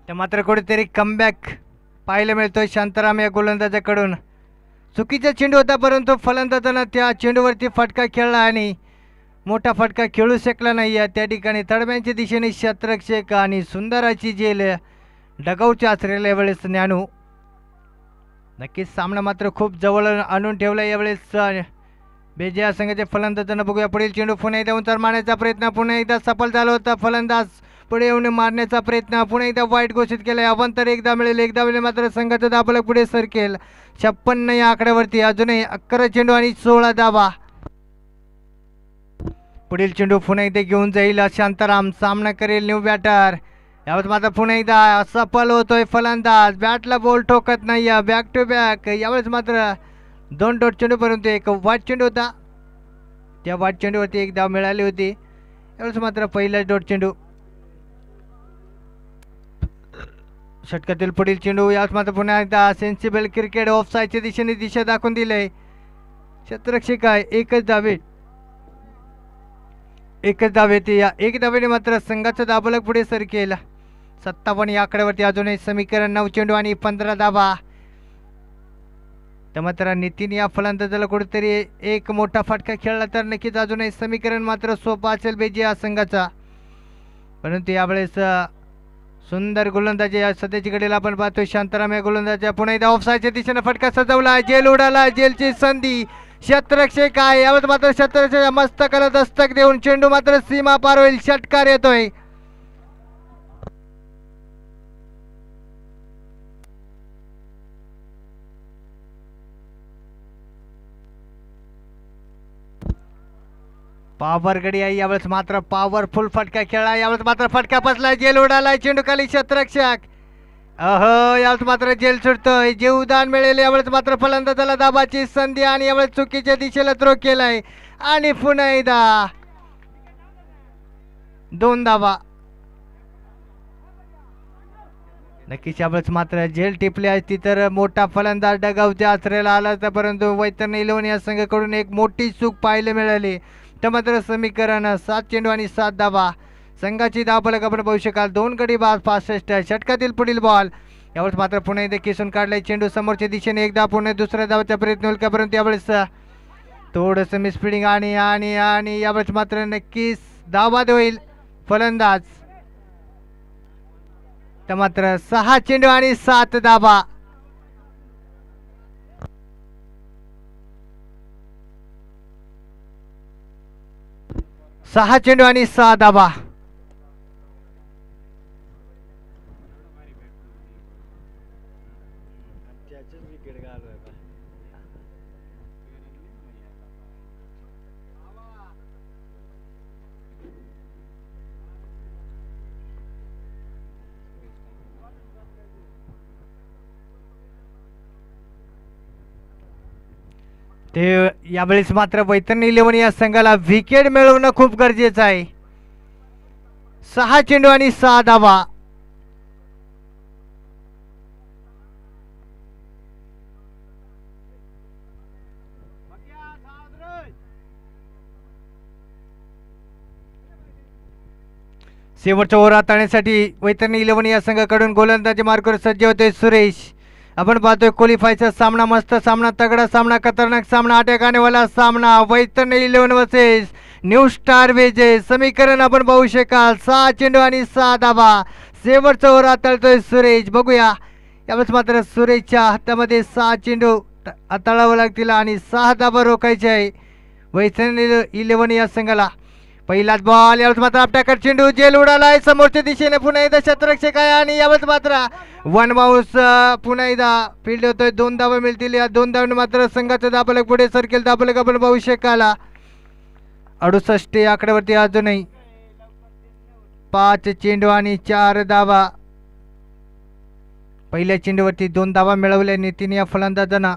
तर मात्र कुठेतरी कमबॅक पाहायला मिळतोय शांताराम या गोलंदाजाकडून. चुकीचा चेंडू होता परंतु फलंदाजानं त्या चेंडूवरती फटका खेळला आणि मोठा फटका खेळू शकला नाही. त्या ठिकाणी थर्डमॅनच्या दिशेने क्षेत्ररक्षक आणि सुंदर अशी झेल डगाऊच्या आचरेल्या वेळेस ज्ञानू. नक्कीच सामना मात्र खूप जवळ आणून ठेवला यावेळेस बेजे या संघाच्या फलंदाजांना. बघूया पुढील चेंडू पुन्हा एकदा उंचावर मारण्याचा प्रयत्न पुन्हा एकदा सफल झाला होता. फलंदाज पुढे येऊन मारण्याचा प्रयत्न पुन्हा एकदा वाईट घोषित केला. अवंतर एकदा मिळेल. एकदा मिळेल मात्र संघाचा धावफलक पुढे सरकेल. 56 या आकड्यावरती. अजूनही 11 चेंडू आणि 16 धावा. पुढील चेंडू पुन्हा एकदा घेऊन जाईल शांताराम. सामना करेल न्यू बॅटर. यावेळेस मात्र पुन्हा एकदा सफल होतोय फलंदाज. बॅटला बॉल ठोकत नाही. Back to back. यावेळेस मात्र 2 डॉट चेंडू परंतु एक वाईट चेंडू होता. त्या वाईट चेंडूवरती एक धाव मिळाली होती. यावेळेस मात्र पहिलाच डॉट चेंडू. षटकातील पुढील चेंडू. यावेळेस मात्र पुन्हा एकदा सेन्सिबल क्रिकेट ऑफ साईडच्या दिशेने दिशा दाखवून दिले. क्षेत्ररक्षक आहे. एकच धावे ते या एक धावेने मात्र संघाचा धावफलक पुढे सरकेल. 57 या आकड्यावरती. अजूनही समीकरण 9 चेंडू आणि 15 धावा. तर मात्र नितीन या फलंदाजाला कुठेतरी एक मोठा फटका खेळला तर नक्कीच अजूनही समीकरण मात्र सोपा असेल बेजी या संघाचा. परंतु यावेळेस सुंदर गोलंदाजी या सध्याची घडीला आपण पाहतोय शांताराम या गोलंदाजा. पुन्हा एकदा ऑफसाईडच्या दिशेने फटका सजवला. जेल उडाला. जेलची संधी. क्षेत्ररक्षक आहे. यावेळेस मात्र क्षेत्ररक्षक मस्तकाला दस्तक देऊन चेंडू मात्र सीमा पार होईल. षटकार येतोय. पॉवर गडी आहे. यावेळेस मात्र पॉवरफुल फटका खेळला. यावेळेस मात्र फटका बसला. जेल उडाला. चेंडू खाली. क्षेत्ररक्षक अहो यावेळेस मात्र जेल सुटतोय, जीवदान मिळेल यावेळेस मात्र फलंदाजाला दाबाची संधी आणि यावेळेस चुकीच्या दिशेला थ्रो केलाय आणि पुन्हा एकदा 2 धावा. नक्कीच यावेळेस मात्र झेल टिपली असती तर मोठा फलंदाज डगावच्या आश्रयाला आला असता, परंतु वैतरणी इलेव्हन या संघाकडून एक मोठी चूक पाहायला मिळाली. तर मात्र समीकरण 7 चेंडू आणि 7 धावा. संघाची धावफलक आपण पाहू शकाल 2 गडी बाद 65. षटकातील पुढील बॉल यावेळेस मात्र पुन्हा एकदा किसून काढलाय चेंडू समोरच्या दिशेने, एकदा पुन्हा दुसऱ्या धावाचा प्रयत्न होईल का, परंतु यावेळेस थोडंसं मिसफिडिंग आणि आणि आणि यावेळेस मात्र नक्कीच धावबाद होईल फलंदाज. तर मात्र 6 चेंडू आणि 7 धावा. सहा चेंडू आणि 6 धावा. ते यावेळेस मात्र वैतरणी इलेव्हन या संघाला विकेट मिळवणं खूप गरजेचं आहे. 6 चेंडू आणि 6 धावा. शेवटचा ओव्हर हाताळण्यासाठी वैतरणी इलेव्हन या संघाकडून गोलंदाजी मार्गावर सज्ज होते सुरेश. आपण पाहतोय क्वालिफायचा सामना, मस्त सामना, तगडा सामना, खतरनाक सामना, आटेगानेवाला सामना. वैतरणी इलेव्हन वर्सेस न्यू स्टार विजय. समीकरण आपण पाहू शकाल 6 चेंडू आणि 6 धावा. शेवटचा ओव्हर हाताळतोय सुरेश. बघूया यावेळेस मात्र सुरेशच्या हातामध्ये 6 चेंडू हाताळावं लागतील आणि 6 धावा रोखायचे आहे वैतरणी इलेव्हन या संघाला. पहिलाच बॉल यावेळेस मात्र आपल्याकडे चेंडू जेल उडालाय समोरच्या दिशेने, पुन्हा एकदा शतरक्षक आहे आणि यावेळेस मात्र 1 बाउन्स पुन्हा एकदा फील्ड होतोय. 2 धावा मिळतील. या 2 धावांनी मात्र संघाचं धावफलक पुढे सरकेल. धावफलक आपण पाहू शकाल 68 आकड्यावरती अजूनही. 5 चेंडू आणि 4 धावा. पहिल्या चेंडूवरती 2 धावा मिळवल्या नितीन या फलंदाजांना.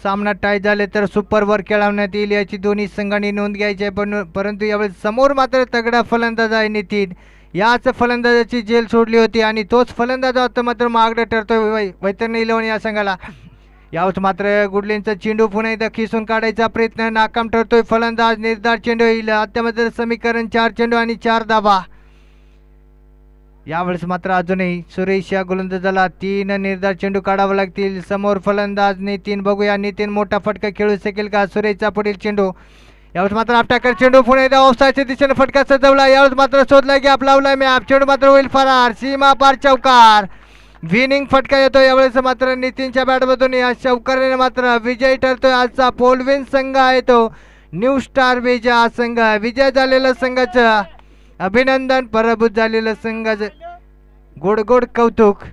सामना टाय झाले तर सुपर ओव्हर खेळवण्यात येईल याची दोन्ही संघांनी नोंद घ्यायची आहे. परंतु यावेळेस समोर मात्र तगडा फलंदाज आहे नितीन. याच फलंदाजाची जेल सोडली होती आणि तोच फलंदाज आता मात्र मागडं ठरतोय वैतरणी इलेव्हन या संघाला. यावेळेस मात्र गुडलेनचा चेंडू पुन्हा एकदा खिसून काढायचा प्रयत्न नाकाम ठरतोय फलंदाज. निर्धार चेंडू येईल. आता मात्र समीकरण 4 चेंडू आणि 4 धावा. यावेळेस मात्र अजूनही सुरेश या गोलंदाजाला 3 निर्धार चेंडू काढावे लागतील. समोर फलंदाज नितीन. बघूया नितीन मोठा फटका खेळू शकेल का. सुरेशचा पुढील चेंडू यावेळेस मात्र आपल्याकडे चेंडू पुन्हा एकदा ऑफसाईडच्या दिशेने फटका सजवला. यावेळेस मात्र शोधला गॅप लावलाय मॅप. चेंडू मात्र होईल फरार. सीमा पार चौकार. विनिंग फटका येतो यावेळेस मात्र नितीनच्या बॅटमधून. या चौकाराने मात्र विजयी ठरतोय आजचा पोलविन संघ आहे तो न्यू स्टार विजय हा संघ. विजय झालेला संघाचं अभिनंदन. पराभूत झालेलं संघाचं गोड गोड कौतुक.